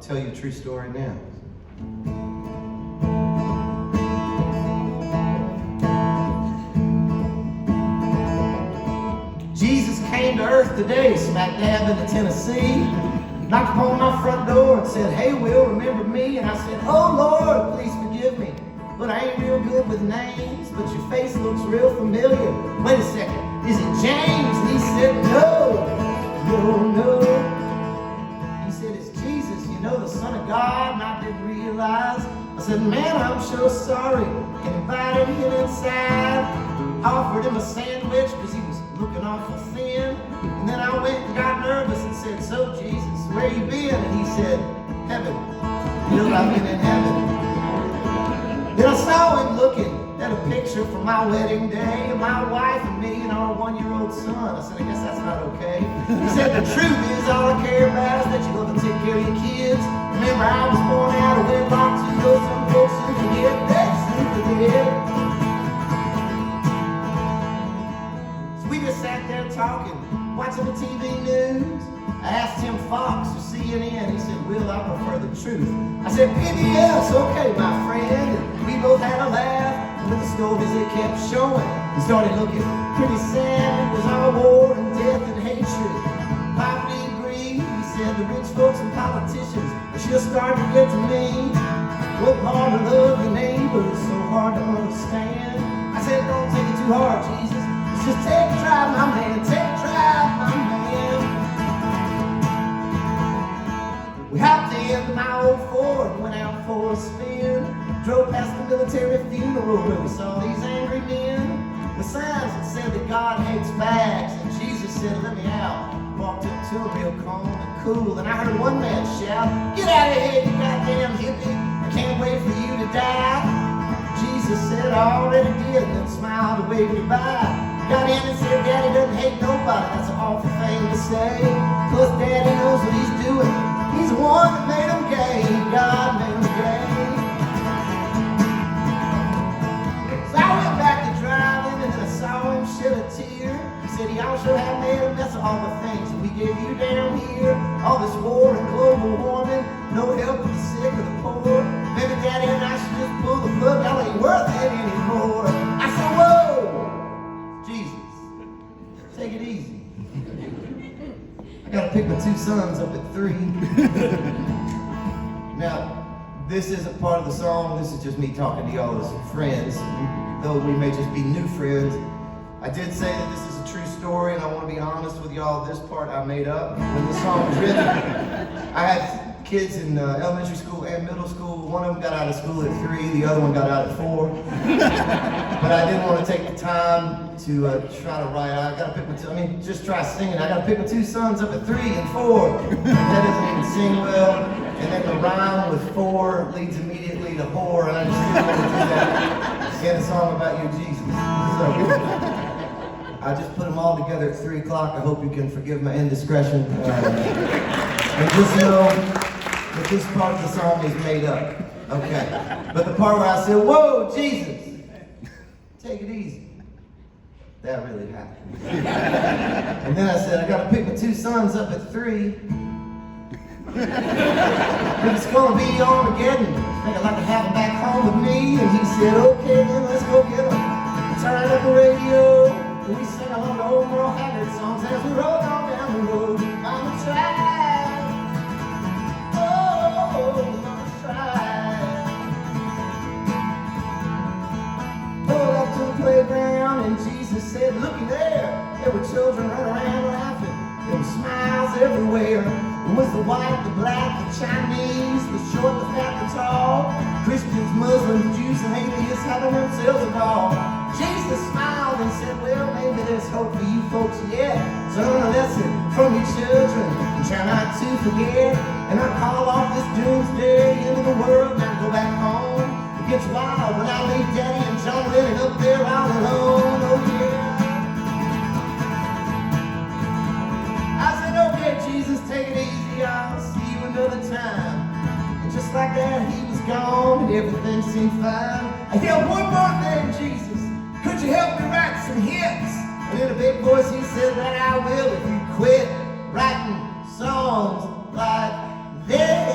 tell you a true story now. Jesus came to earth today, smack dab into Tennessee. Knocked upon my front door and said, "Hey, Will, remember me?" And I said, "Oh, Lord, please forgive me. But I ain't real good with names, but your face looks real familiar. Wait a second, is it James?" And he said, "No, no. He said, "It's Jesus, you know, the Son of God." And I didn't realize. I said, "Man, I'm so sorry." And invited him inside. Offered him a sandwich because he was looking awful thin. And then I went and got nervous and said, "So, Jesus, where you been?" And he said, "Heaven." You know, I've been in heaven. Then I saw him looking at a picture from my wedding day of my wife and me and our 1-year-old son. I said, "I guess that's not okay." He said, "The truth is, all I care about is that you love and take care of your kids. Remember, I was born out of wedlock too, though some folks soon forget that soon forget." So we just sat there talking, watching the TV news. I asked him Fox or CNN. He said, "Will, I prefer the truth." I said, "PBS, okay, my friend." And we both had a laugh. And with the stories it kept showing, we started looking pretty sad. It was all war and death and hatred, poverty and greed. He said, "The rich folks and politicians are just starting to get to me. What part of love your neighbor is so hard to understand?" I said, "Don't take it too hard, Jesus. It's just take a drive, my man. Take a drive, my man." We hopped in my old Ford and went out for a spin. Drove past the military funeral where we saw these angry men with signs that said that God hates bags. And Jesus said, "Let me out." Walked up to him real calm and cool. And I heard one man shout, "Get out of here, you goddamn hippie. I can't wait for you to die." Jesus said, "I already did," and then smiled and waved goodbye. Got in and said, "Daddy doesn't hate nobody." That's an awful thing to say. Plus, Daddy knows what he's doing. He's the one that made him gay. God made him gay. So I went back to driving and then I saw him shed a tear. He said he also had made a mess of all the things that we gave you down here. All this war and global warming, no help for the sick or the poor. Maybe Daddy and I should just pull the plug. Y'all ain't worth it anymore. I said, "Whoa, Jesus, take it easy. I gotta pick my 2 sons up at 3. Now, this isn't part of the song. This is just me talking to y'all as friends. Though we may just be new friends, I did say that this is a true story, and I want to be honest with y'all. This part I made up when the song was written. I had kids in elementary school and middle school. One of them got out of school at 3, the other one got out at 4. But I didn't want to take the time to try to write. I gotta pick my just try singing. I gotta pick my 2 sons up at 3 and 4. That doesn't even sing well. And then the rhyme with 4 leads immediately to whore, and I just didn't want to do that. Sing a song about you, Jesus. So I just put them all together at 3 o'clock. I hope you can forgive my indiscretion. And just know that this part of the song is made up. Okay. But the part where I said, "Whoa, Jesus, take it easy," that really happened. And then I said, "I gotta pick my 2 sons up at 3. If it's gonna be Armageddon, I think I'd like to have them back home with me." And he said, "Okay, then let's go get them." Turn up the radio, and we sang along to old Merle Haggard songs as we rode on down the road. Mama tried, oh, Mama tried. Pulled up to the playground, and Jesus said, "Looky there." There were children running around laughing. There were smiles everywhere. It was the white, the black, the Chinese, the short, the fat, the tall, Christians, Muslims, Jews, and atheists having themselves a ball. Jesus smiled and said, "Well, maybe there's hope for you folks yet. So learn a lesson from your children and try not to forget. And I call off this doomsday into the world and go back home. It gets wild when I leave Daddy and John Lennon up there all alone. Oh yeah." I said, "Okay, Jesus, take it easy. I'll see you another time." And just like that, he was gone and everything seemed fine. I yelled, "One more thing, Jesus. Could you help me write some hits?" And in a big voice he said, "That I will if you quit writing songs like this."